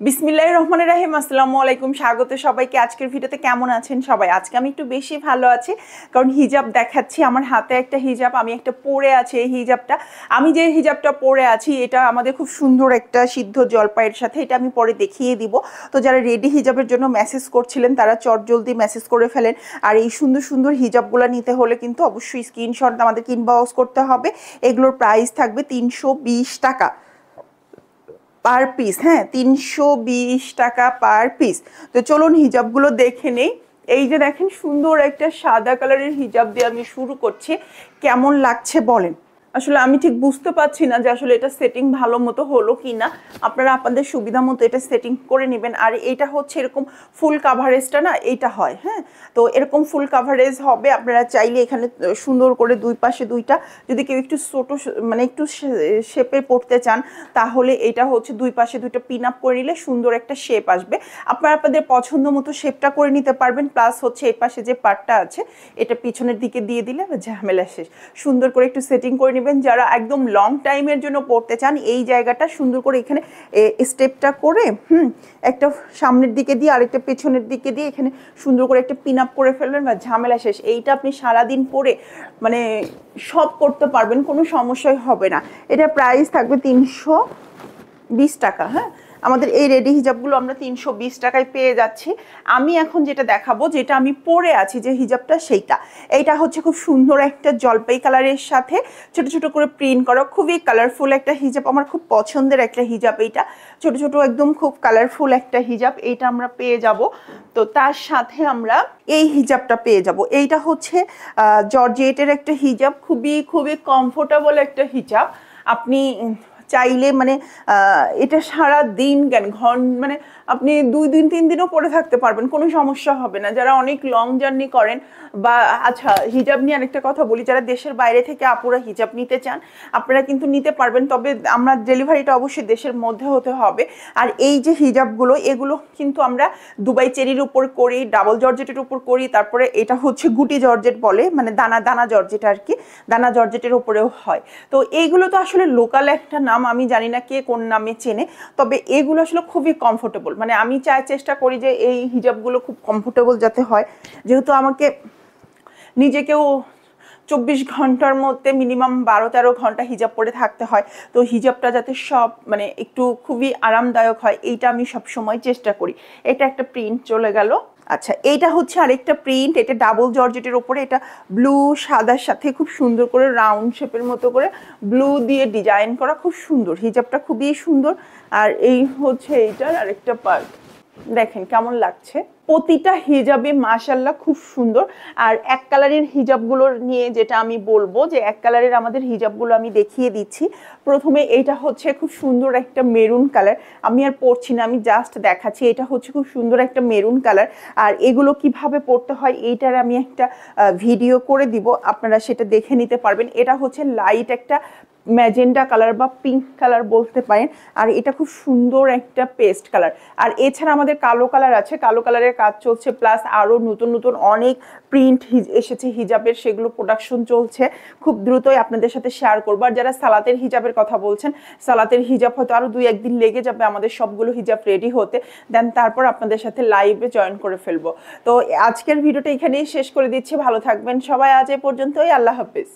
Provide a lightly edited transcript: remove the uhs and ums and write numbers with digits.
বিসমিল্লাহির রহমানির রহিম। আসসালামু আলাইকুম, স্বাগত সবাইকে আজকের ভিডিওতে। কেমন আছেন সবাই? আজকে আমি একটু বেশি ভালো আছি, কারণ হিজাব দেখাচ্ছি। আমার হাতে একটা হিজাব, আমি একটা পরে আছি। এই হিজাবটা, আমি যে হিজাবটা পরে আছি, এটা আমাদের খুব সুন্দর একটা সিদ্ধ জলপাইয়ের সাথে, এটা আমি পরে দেখিয়ে দিব। তো যারা রেডি হিজাবের জন্য মেসেজ করছিলেন, তারা চটজলদি মেসেজ করে ফেলেন। আর এই সুন্দর সুন্দর হিজাবগুলো নিতে হলে কিন্তু অবশ্যই স্ক্রিনশট আমাদেরকে ইনবক্স করতে হবে। এগুলোর প্রাইস থাকবে 320 টাকা পার পিস। হ্যাঁ, 320 টাকা পার পিস। তো চলুন হিজাবগুলো দেখে নেই। এই যে দেখেন, সুন্দর একটা সাদা কালারের হিজাব দিয়ে আমি শুরু করছি। কেমন লাগছে বলেন? আসলে আমি ঠিক বুঝতে পারছি না যে আসলে এটা সেটিং ভালো মতো হলো কি না। আপনারা আপনাদের সুবিধা মতো এটা সেটিং করে নেবেন। আর এটা হচ্ছে এরকম ফুল কাভারেজটা না, এইটা হয়। হ্যাঁ, তো এরকম ফুল কাভারেজ হবে। আপনারা চাইলে এখানে সুন্দর করে দুই পাশে দুইটা, যদি কেউ একটু ছোটো মানে একটু শেপে পড়তে চান, তাহলে এটা হচ্ছে দুই পাশে দুইটা পিন আপ করে নিলে সুন্দর একটা শেপ আসবে। আপনারা আপনাদের পছন্দ মতো শেপটা করে নিতে পারবেন। প্লাস হচ্ছে এই পাশে যে পার্টটা আছে, এটা পিছনের দিকে দিয়ে দিলে ঝামেলা শেষ। সুন্দর করে একটু সেটিং করে যারা একদম লং টাইমের জন্য পড়তে চান, এই জায়গাটা সুন্দর করে এখানে স্টেপটা করে একটা সামনের দিকে দিয়ে আরেকটা পেছনের দিকে দিয়ে এখানে সুন্দর করে একটা পিন আপ করে ফেলবেন, বা ঝামেলা শেষ। এইটা আপনি সারাদিন পরে মানে সব করতে পারবেন, কোনো সমস্যাই হবে না। এটা প্রাইস থাকবে 320 টাকা। হ্যাঁ, আমাদের এই রেডি হিজাবগুলো আমরা 320 টাকায় পেয়ে যাচ্ছি। আমি এখন যেটা দেখাবো, যেটা আমি পরে আছি যে হিজাবটা, এইটা হচ্ছে খুব সুন্দর একটা জলপাই কালারের সাথে ছোট ছোট করে প্রিন্ট করা, খুবই কালারফুল একটা হিজাব। আমার খুব পছন্দের একটা হিজাব এইটা, ছোট ছোট একদম খুব কালারফুল একটা হিজাব। এইটা আমরা পেয়ে যাব। তো তার সাথে আমরা এই হিজাবটা পেয়ে যাব। এইটা হচ্ছে জর্জেটের একটা হিজাব, খুবই খুবই কমফোর্টেবল একটা হিজাব। আপনি চাইলে মানে এটা সারা দিন মানে আপনি 2 দিন 3 দিনও পরে থাকতে পারবেন, কোনো সমস্যা হবে না। যারা অনেক লং জার্নি করেন, বা আচ্ছা হিজাব নিয়ে আরেকটা কথা বলি, যারা দেশের বাইরে থেকে আপুরা হিজাব নিতে চান, আপনারা কিন্তু নিতে পারবেন। তবে আমরা ডেলিভারিটা অবশ্যই দেশের মধ্যে হতে হবে। আর এই যে হিজাবগুলো, এগুলো কিন্তু আমরা দুবাই চেরির উপর করি, ডাবল জর্জেটের উপর করি, তারপরে এটা হচ্ছে গুটি জর্জেট বলে, মানে দানা দানা জর্জেট আর কি, দানা জর্জেটের উপরেও হয়। তো এইগুলো তো আসলে লোকাল একটা নাম, আমি জানি না কে কোন নামে চেনে। তবে এগুলো আসলে খুবই কমফোর্টেবল, মানে আমি চেষ্টা করি যে এই হিজাবগুলো খুব কমফোর্টেবল যাতে হয়। যেহেতু আমাকে নিজেকেও 24 ঘন্টার মধ্যে মিনিমাম 12-13 ঘন্টা হিজাব পরে থাকতে হয়, তো হিজাবটা যাতে সব মানে একটু খুবই আরামদায়ক হয়, এইটা আমি সবসময় চেষ্টা করি। এটা একটা প্রিন্ট চলে গেল। আচ্ছা, এইটা হচ্ছে আরেকটা প্রিন্ট, এটা ডাবল জর্জেটের ওপরে, এটা ব্লু সাদার সাথে খুব সুন্দর করে রাউন্ড শেপের মতো করে ব্লু দিয়ে ডিজাইন করা, খুব সুন্দর হিজাবটা, খুবই সুন্দর। আর এই হচ্ছে এইটার আরেকটা পার্ট, দেখেন কেমন লাগছে। প্রতিটা হিজাবে মাশাআল্লাহ খুব সুন্দর। আর এক কালারের হিজাবগুলোর নিয়ে যেটা আমি বলবো, যে এক কালারের আমাদের হিজাবগুলো আমি দেখিয়ে দিচ্ছি। প্রথমে এইটা হচ্ছে খুব সুন্দর একটা মেরুন কালার, আমি আর পরছি না, আমি জাস্ট দেখাচ্ছি। এটা হচ্ছে খুব সুন্দর একটা মেরুন কালার। আর এগুলো কিভাবে পরতে হয় এইটার আমি একটা ভিডিও করে দিব, আপনারা সেটা দেখে নিতে পারবেন। এটা হচ্ছে লাইট একটা ম্যাজেন্ডা কালার বা পিঙ্ক কালার বলতে পারেন। আর এটা খুব সুন্দর একটা পেস্ট কালার। আর এছাড়া আমাদের কালো কালার আছে, কালো কালারের কাজ চলছে, প্লাস আরও নতুন নতুন অনেক প্রিন্ট এসেছে হিজাবের, সেগুলো প্রোডাকশন চলছে। খুব দ্রুতই আপনাদের সাথে শেয়ার করবো। আর যারা সালাতের হিজাবের কথা বলছেন, সালাতের হিজাব হয়তো আরও 2-1 দিন লেগে যাবে আমাদের সবগুলো হিজাব রেডি হতে, দেন তারপর আপনাদের সাথে লাইভে জয়েন করে ফেলবো। তো আজকের ভিডিওটা এখানেই শেষ করে দিচ্ছি। ভালো থাকবেন সবাই, আজ এ পর্যন্তই, আল্লাহ হাফিজ।